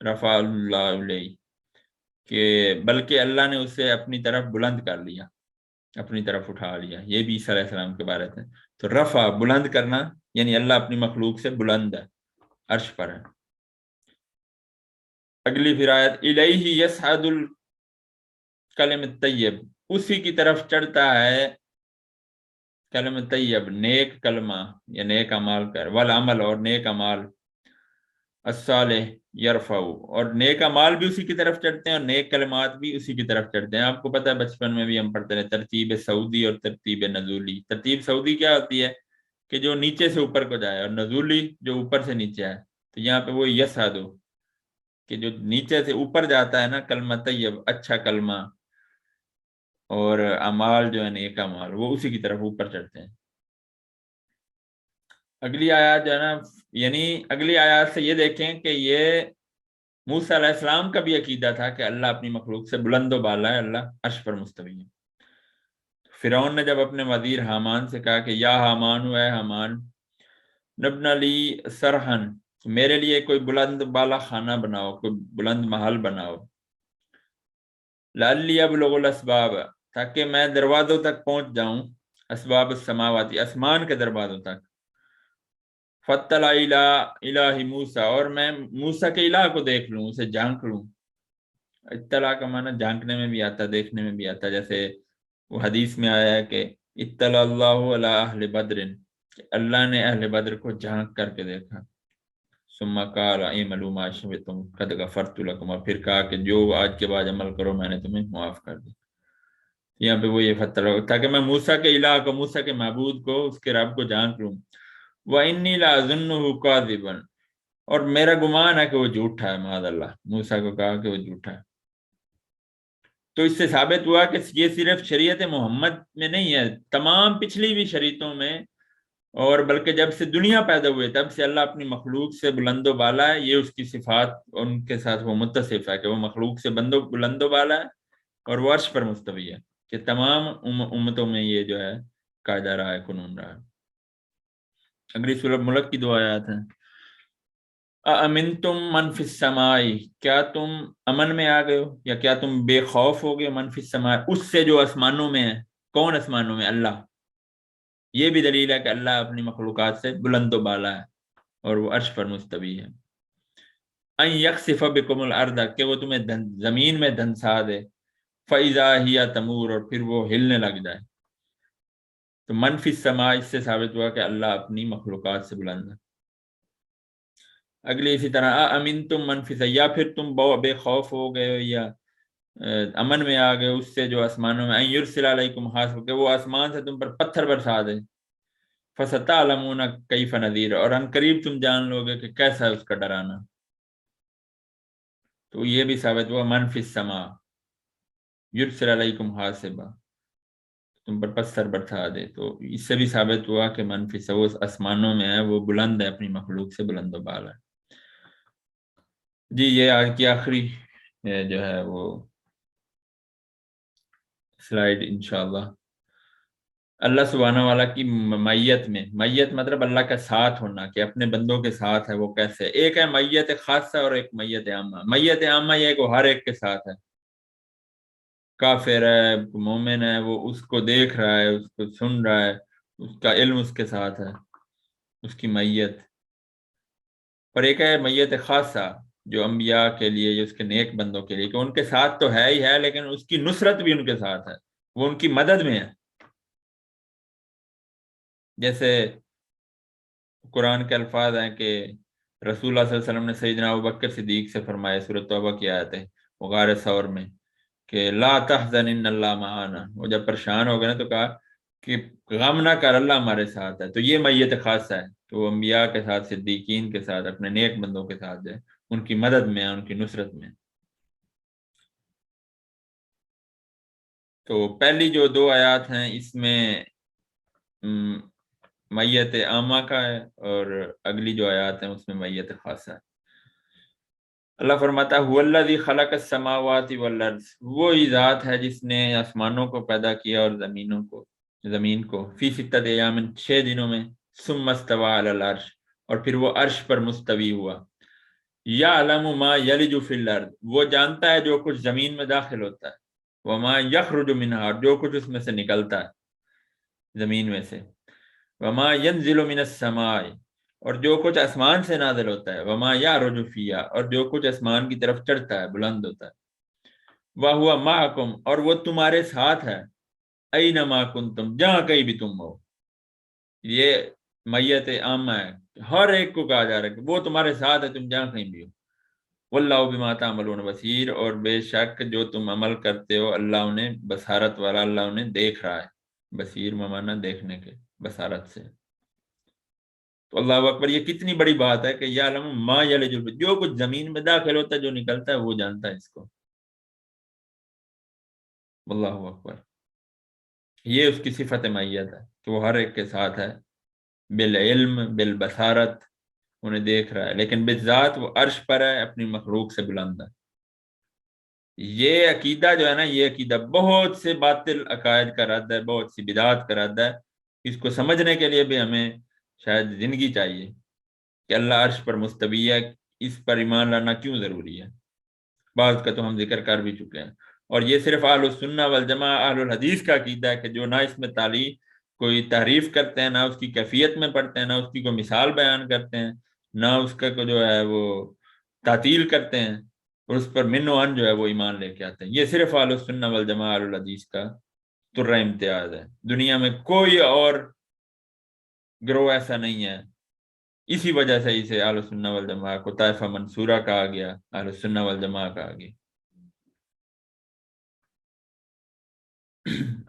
رفع اللہ علیہ، کہ بلکہ اللہ نے اسے اپنی طرف بلند کر لیا، اپنی طرف اٹھا لیا. یہ بھی عیسیٰ علیہ السلام کے بارے میں. تو رفع بلند کرنا، یعنی اللہ اپنی مخلوق سے بلند ہے، عرش پر ہے. اگلی پھر آیت الیہ یصعد الکلم الطیب، اسی کی طرف چڑھتا ہے کلم طیب، نیک کلمہ یا نیک اعمال کر، والعمل اور نیک اعمال، الصالح یرفع، اور نیک اعمال بھی اسی کی طرف چڑھتے ہیں اور نیک کلمات بھی اسی کی طرف چڑھتے ہیں. آپ کو پتہ ہے بچپن میں بھی ہم پڑھتے ہیں ترتیب سعودی اور ترتیب نزولی. ترتیب سعودی کیا ہوتی ہے کہ جو نیچے سے اوپر کو جائے، اور نزولی جو اوپر سے نیچے آئے. تو یہاں پہ وہ یسعدو کہ جو نیچے سے اوپر جاتا ہے نا، کلمہ طیب اچھا کلمہ اور اعمال جو ہے نیک اعمال، وہ اسی کی طرف اوپر چڑھتے ہیں. اگلی آیات جو ہے نا، یعنی اگلی آیات سے یہ دیکھیں کہ یہ موسیٰ علیہ السلام کا بھی عقیدہ تھا کہ اللہ اپنی مخلوق سے بلند و بالا ہے، اللہ عرش پر مستوی ہے. فرعون نے جب اپنے وزیر حامان سے کہا کہ یا حامان، اے حامان، نبنا لی سرحن، میرے لیے کوئی بلند بالا خانہ بناؤ، کوئی بلند محل بناؤ، لعلی ابلغ الاسباب، تاکہ میں دروازوں تک پہنچ جاؤں، اسباب السماواتی، آسمان کے دروازوں تک، فطلع الہ موسیٰ، اور میں موسیٰ کے الہ کو دیکھ لوں، اسے جھانک لوں. اطلاع کا معنی جھانکنے میں بھی آتا، دیکھنے میں بھی آتا. جیسے وہ حدیث میں آیا ہے کہ اطلع اللہ علی اہل بدر، کہ اللہ نے اہل بدر کو جھانک کر کے دیکھا. ثم قال اعملوا ما شئتم قد غفرت لكم، اور پھر کہا کہ جو آج کے بعد عمل کرو میں نے تمہیں معاف کر دی. یہاں پہ وہ یہ فتح، تاکہ میں موسیٰ کے الہ کو، موسیٰ کے معبود کو، اس کے رب کو جھانک لوں. وَإِنِّي لَأَظُنُّهُ كَاذِبًا، اور میرا گمان ہے کہ وہ جھوٹا ہے. معاذ اللہ، موسیٰ کو کہا کہ وہ جھوٹا ہے. تو اس سے ثابت ہوا کہ یہ صرف شریعت محمد میں نہیں ہے، تمام پچھلی بھی شریعتوں میں، اور بلکہ جب سے دنیا پیدا ہوئے تب سے اللہ اپنی مخلوق سے بلند و بالا ہے. یہ اس کی صفات ان کے ساتھ وہ متصف ہے کہ وہ مخلوق سے بلند و بالا ہے اور وہ عرش پر مستوی ہے، کہ تمام امتوں میں یہ جو ہے قاعدہ رہا ہے، قانون رہا ہے. اگلی سورۃ ملک کی 2 آیات ہیں. اَأَمِنْتُمْ مَنْ فِي السَّمَاءِ، کیا تم امن میں آ گئے ہو، یا کیا تم بے خوف ہو گئے، من فی السماء، اس سے جو آسمانوں میں ہے. کون آسمانوں میں؟ اللہ. یہ بھی دلیل ہے کہ اللہ اپنی مخلوقات سے بلند و بالا ہے اور وہ عرش پر مستوی ہے. ان یخسف بکم الارض، کہ وہ تمہیں زمین میں دھنسا دے، فاذا ہی تمور، اور پھر وہ ہلنے لگ جائے. تو من فی السماء، اس سے ثابت ہوا کہ اللہ اپنی مخلوقات سے بلند ہے. اگلی اسی طرح امنتم من فی السماء، یا پھر تم بے خوف ہو گئے یا امن میں آ گئے اس سے جو آسمانوں میں، ان یرسل علیکم حاصب، کہ وہ آسمان سے تم پر پتھر برسا دے. فستعلمون کیف نذیر، اور ان قریب تم جان لو گے کہ کیسا ہے اس کا ڈرانا. تو یہ بھی ثابت ہوا من فی السماء یرسل علیکم حاصبا، تم پر پتھر برسا دے. تو اس سے بھی ثابت ہوا کہ من فی السماء، وہ آسمانوں میں ہے، وہ بلند ہے، اپنی مخلوق سے بلند و بالا ہے. جی یہ آج کی آخری جو ہے وہ سلائیڈ انشاءاللہ. اللہ سبحانہ والا کی میت میں، میت مطلب اللہ کا ساتھ ہونا، کہ اپنے بندوں کے ساتھ ہے. وہ کیسے؟ ایک ہے میت خاصہ اور ایک میت عامہ. میت عامہ یہ ہے کہ وہ ہر ایک کے ساتھ ہے، کافر ہے، مومن ہے، وہ اس کو دیکھ رہا ہے، اس کو سن رہا ہے، اس کا علم اس کے ساتھ ہے، اس کی میت. اور ایک ہے میت خاصہ، جو انبیاء کے لیے، جو اس کے نیک بندوں کے لیے، کہ ان کے ساتھ تو ہے ہی ہے، لیکن اس کی نصرت بھی ان کے ساتھ ہے، وہ ان کی مدد میں ہے. جیسے قرآن کے الفاظ ہیں کہ رسول اللہ صلی اللہ علیہ وسلم نے سیدنا ابوبکر صدیق سے فرمایا، سورۃ توبہ کی آیت ہے، غار ثور میں، کہ لا تحزن ان اللہ معانا. وہ جب پریشان ہو گئے نا تو کہا کہ غم نہ کر، اللہ ہمارے ساتھ ہے. تو یہ میت خاصہ ہے، تو وہ انبیاء کے ساتھ، صدیقین کے ساتھ، اپنے نیک بندوں کے ساتھ ہے، ان کی مدد میں ہے، ان کی نصرت میں. تو پہلی جو 2 آیات ہیں اس میں میت عامہ کا ہے، اور اگلی جو آیات ہیں اس میں میت خاصہ ہے. اللہ فرماتا ہے هو الذی خلق السماوات والارض، وہی ذات ہے جس نے آسمانوں کو پیدا کیا اور زمین کو فی 6 ایام، 6 دنوں میں، ثم استوى علی العرش، اور پھر وہ عرش پر مستوی ہوا. یعلم ما یلج فی الارض، وہ جانتا ہے جو کچھ زمین میں داخل ہوتا ہے، وما یخرج منہا، جو کچھ اس میں سے نکلتا ہے زمین میں سے، وما ینزل من السماء، اور جو کچھ آسمان سے نازل ہوتا ہے، وما یعرج فیہا، اور جو کچھ آسمان کی طرف چڑھتا ہے، بلند ہوتا ہے، وہو معکم، اور وہ تمہارے ساتھ ہے، اینما کنتم، جہاں کہیں بھی تم ہو. یہ میت عامہ ہے، ہر ایک کو کہا جا رہا ہے کہ وہ تمہارے ساتھ ہے، تم جہاں کہیں بھی ہو. واللہ بما تعملون بصیر، اور بے شک جو تم عمل کرتے ہو اللہ انہیں بصارت والا، اللہ انہیں دیکھ رہا ہے. بصیر ممانا دیکھنے کے، بصارت سے. تو اللہ اکبر، یہ کتنی بڑی بات ہے کہ یعلم ما یلج، جو کچھ زمین میں داخل ہوتا ہے، جو نکلتا ہے، وہ جانتا ہے اس کو. اللہ اکبر، یہ اس کی صفت معیت ہے کہ وہ ہر ایک کے ساتھ ہے، بالعلم بالبصارت، انہیں دیکھ رہا ہے، لیکن بالذات وہ عرش پر ہے، اپنی مخلوق سے بلند ہے. یہ عقیدہ جو ہے نا، یہ عقیدہ بہت سے باطل عقائد کا رد ہے، بہت سی بدعات کا رد ہے. اس کو سمجھنے کے لیے بھی ہمیں شاید زندگی چاہیے کہ اللہ عرش پر مستوی ہے، اس پر ایمان لانا کیوں ضروری ہے. بعض کا تو ہم ذکر کر بھی چکے ہیں. اور یہ صرف اہل السنہ والجماعہ، اہل الحدیث کا عقیدہ ہے کہ جو نہ اس میں تعلیق کوئی تعریف کرتے ہیں، نہ اس کی کیفیت میں پڑھتے ہیں، نہ اس کی کوئی مثال بیان کرتے ہیں، نہ اس کا جو ہے وہ تعطیل کرتے ہیں، اور اس پر من و ان جو ہے وہ ایمان لے کے آتے ہیں. یہ صرف اہل السنہ والجماعہ، اہل الحدیث کا ترہ امتیاز ہے. دنیا میں کوئی اور گروہ ایسا نہیں ہے. اسی وجہ سے اسے اہل السنہ والجماعہ کو طائفہ منصورہ کہا گیا، اہل السنہ والجماعہ کہا گیا.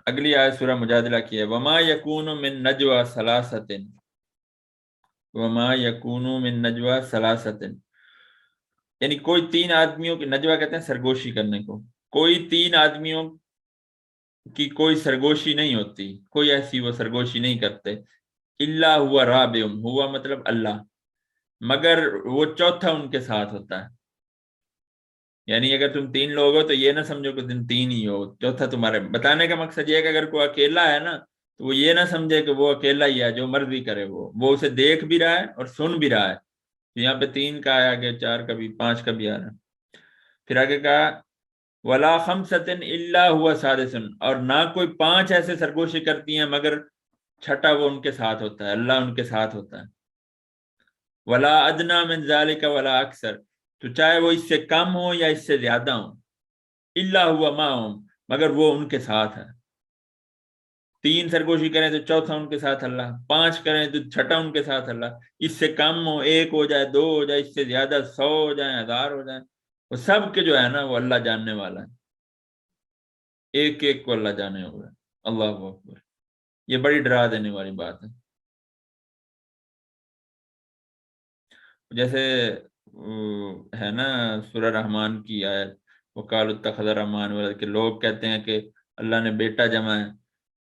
اگلی آیت سورہ مجادلہ کی ہے، وما یکون من نجوى ثلاثۃ، وما یکون من نجوى ثلاثۃ، یعنی کوئی تین آدمیوں کی، نجوہ کہتے ہیں سرگوشی کرنے کو، کوئی تین آدمیوں کی کوئی سرگوشی نہیں ہوتی، کوئی ایسی وہ سرگوشی نہیں کرتے، الا ہوا رابعہم، ہوا مطلب اللہ، مگر وہ چوتھا ان کے ساتھ ہوتا ہے. یعنی اگر تم تین لوگ ہو تو یہ نہ سمجھو کہ تم تین ہی ہو، چوتھا تمہارے. بتانے کا مقصد یہ ہے کہ اگر کوئی اکیلا ہے نا تو وہ یہ نہ سمجھے کہ وہ اکیلا ہی ہے، جو مرضی کرے وہ اسے دیکھ بھی رہا ہے اور سن بھی رہا ہے. یہاں پہ تین کا آیا، آگے چار کا بھی، پانچ کا بھی آ رہا ہے. پھر آگے کہا ولا خمسۃ الا هو سادس، اور نہ کوئی پانچ ایسے سرگوشی کرتی ہیں مگر چھٹا وہ ان کے ساتھ ہوتا ہے، اللہ ان کے ساتھ ہوتا ہے. ولا ادنی من ذلک ولا اکثر، تو چاہے وہ اس سے کم ہو یا اس سے زیادہ ہو، الا هو معهم، مگر وہ ان کے ساتھ ہے. تین سرگوشی کریں تو چوتھا ان کے ساتھ اللہ، پانچ کریں تو چھٹا ان کے ساتھ اللہ، اس سے کم ہو، ایک ہو جائے، دو ہو جائے، اس سے زیادہ 100 ہو جائیں، 1000 ہو جائیں، وہ سب کے جو ہے نا وہ اللہ جاننے والا ہے. ایک ایک کو اللہ جانے ہوگا. اللہ اکبر، یہ بڑی ڈرا دینے والی بات ہے. جیسے ہے نا سورہ رحمان کی آیت، وقالوا اتخذ الرحمن ولد، کہ لوگ کہتے ہیں کہ اللہ نے بیٹا جمع ہے،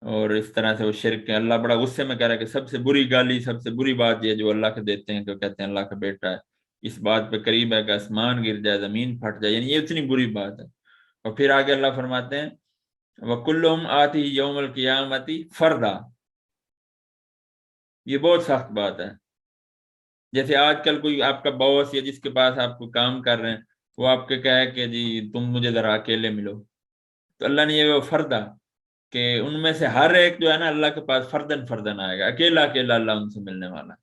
اور اس طرح سے وہ شرک ہے. اللہ بڑا غصے میں کہہ رہا ہے کہ سب سے بری گالی، سب سے بری بات یہ جو اللہ کے دیتے ہیں کہ کہتے ہیں اللہ کا بیٹا ہے. اس بات پہ قریب ہے کہ آسمان گر جائے، زمین پھٹ جائے، یعنی یہ اتنی بری بات ہے. اور پھر آگے اللہ فرماتے ہیں وَكُلُّهُمْ آتِهِ يَوْمَ الْقِيَامَةِ فَرْدًا، یہ بہت سخت بات ہے. جیسے آج کل کوئی آپ کا باس یا جس کے پاس آپ کو کام کر رہے ہیں، وہ آپ کے کہے کہ جی تم مجھے ذرا اکیلے ملو، تو اللہ نے یہ فردا کہ ان میں سے ہر ایک جو ہے نا اللہ کے پاس فردن فردن آئے گا، اکیلا اکیلا اللہ ان سے ملنے والا ہے.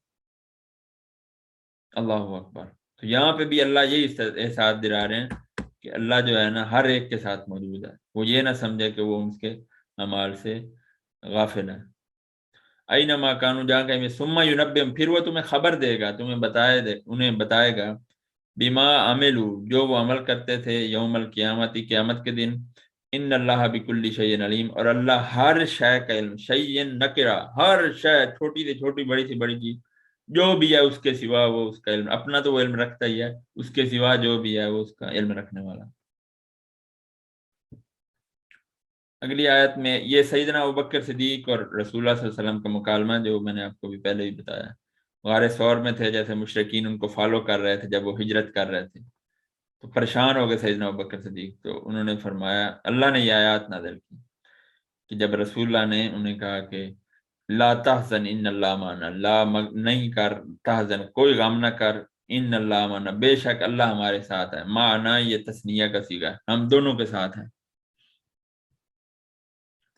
اللہ اکبر. تو یہاں پہ بھی اللہ یہی احساس دلا رہے ہیں کہ اللہ جو ہے نا ہر ایک کے ساتھ موجود ہے، وہ یہ نہ سمجھے کہ وہ ان کے اعمال سے غافل ہے. اینما کانوا، جہاں کہیں ثم ینبئہم، پھر وہ تمہیں خبر دے گا، انہیں بتائے گا بما عملوا، جو وہ عمل کرتے تھے، یوم القیامت، قیامت کے دن. ان اللہ بکل شیء علیم، اور اللہ ہر شے کا علم، شیء نکرہ، ہر شے، چھوٹی سے چھوٹی، بڑی سے بڑی چیز جو بھی ہے اس کے سوا وہ اس کا علم، اپنا تو وہ علم رکھتا ہی ہے، اس کے سوا جو بھی ہے وہ اس کا علم رکھنے والا. اگلی آیت میں یہ سیدنا ابوبکر صدیق اور رسول اللہ صلی اللہ علیہ وسلم کا مکالمہ، جو میں نے آپ کو بھی پہلے ہی بتایا. غار ثور میں تھے، جیسے مشرکین ان کو فالو کر رہے تھے جب وہ ہجرت کر رہے تھے، تو پریشان ہو گئے سیدنا ابوبکر صدیق. تو انہوں نے فرمایا، اللہ نے یہ آیات نازل کی کہ جب رسول اللہ نے انہیں کہا کہ لا تحزن ان اللہ معنا، لا نہیں کر، تحزن کوئی غم نہ کر، ان اللہ معنا، بے شک اللہ ہمارے ساتھ ہے، معنا یہ تثنیہ کا صیغہ ہے، ہم دونوں کے ساتھ ہیں۔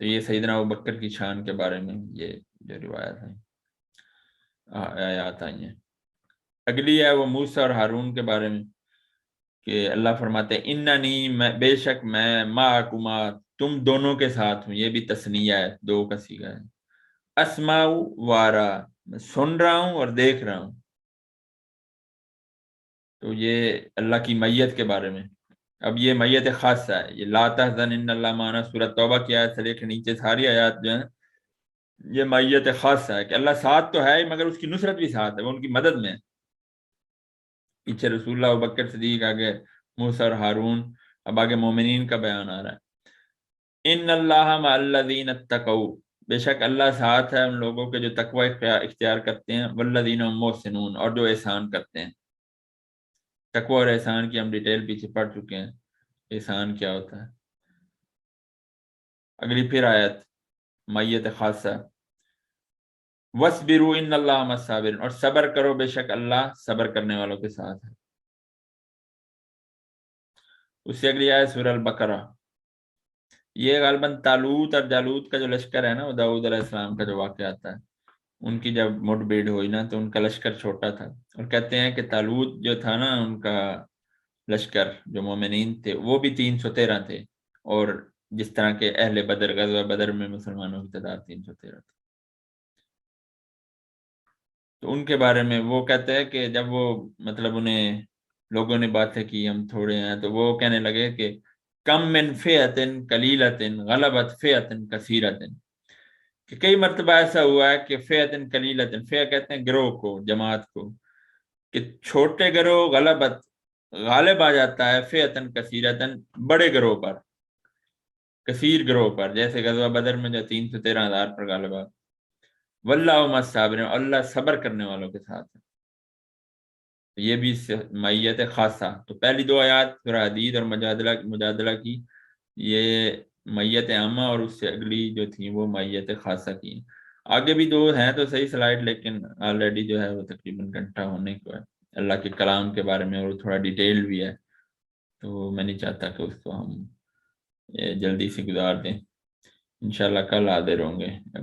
تو یہ سیدنا ابوبکر کی شان کے بارے میں یہ جو روایت ہے آیات آئی ہیں۔ اگلی ہے وہ موسیٰ اور ہارون کے بارے میں کہ اللہ فرماتے ہیں اننی، بے شک میں، معکما تم دونوں کے ساتھ ہوں، یہ بھی تثنیہ ہے، دو کا صیغہ ہے۔ اسمع وارا، میں سن رہا ہوں اور دیکھ رہا ہوں۔ تو یہ اللہ کی میت کے بارے میں۔ اب یہ میت خاصہ ہے، یہ لا تحزن ان اللہ معنا، سورۃ توبہ کی آیت سے لے کے نیچے ساری آیات جو ہیں یہ میت خاصہ ہے کہ اللہ ساتھ تو ہے مگر اس کی نصرت بھی ساتھ ہے، وہ ان کی مدد میں ہے۔ پیچھے رسول اللہ ابوبکر صدیق، آگے موسیٰ اور ہارون، اب آگے مومنین کا بیان آ رہا ہے۔ ان اللہ مع الذین اتقوا، بے شک اللہ ساتھ ہے ان لوگوں کے جو تقوی اختیار کرتے ہیں، والذین هم محسنون، اور جو احسان کرتے ہیں۔ تقوی اور احسان کی ہم ڈیٹیل پیچھے پڑھ چکے ہیں، احسان کیا ہوتا ہے۔ اگلی پھر آیت میت خاصہ، وَاصْبِرُوا إِنَّ اللَّهَ مَعَ الصَّابِرِينَ، اور صبر کرو بے شک اللہ صبر کرنے والوں کے ساتھ ہے۔ اس سے اگلی آیت سورہ البقرہ، یہ غالباً طالوت اور جالوت کا جو لشکر ہے نا، وہ داؤد علیہ السلام کا جو واقعہ آتا ہے، ان کی جب مٹ بھیڑ ہوئی نا تو ان کا لشکر چھوٹا تھا، اور کہتے ہیں کہ طالوت جو تھا نا ان کا لشکر جو مومنین تھے وہ بھی 313 تھے، اور جس طرح کے اہل بدر، غزوہ بدر میں مسلمانوں کی تعداد 313 تھی۔ تو ان کے بارے میں وہ کہتے ہیں کہ جب وہ مطلب انہیں لوگوں نے باتیں کی ہم تھوڑے ہیں، تو وہ کہنے لگے کہ کم من فئۃ قلیلۃ غلبت فئۃ کثیرۃ، کہ کئی مرتبہ ایسا ہوا ہے کہ فئۃ قلیلۃ، فئہ کہتے ہیں گروہ کو، جماعت کو، کہ چھوٹے گروہ غلبت غالب آ جاتا ہے فئۃ کثیرۃ بڑے گروہ پر، کثیر گروہ پر، جیسے غزوہ بدر میں جو 313,000 پر غالب آ، واللہ مع الصابرین، اللہ صبر کرنے والوں کے ساتھ ہے۔ یہ بھی میت خاصہ، تو پہلی دو آیات سورہ حدید اور مجادلہ کی یہ میت عامہ، اور اس سے اگلی جو تھی وہ میت خاصہ کی۔ آگے بھی دو ہیں تو صحیح سلائڈ، لیکن آلریڈی جو ہے وہ تقریباً گھنٹہ ہونے کو ہے اللہ کے کلام کے بارے میں، اور تھوڑا ڈیٹیل بھی ہے، تو میں نہیں چاہتا کہ اس کو ہم جلدی سے گزار دیں۔ انشاءاللہ کل حاضر ہوں گے۔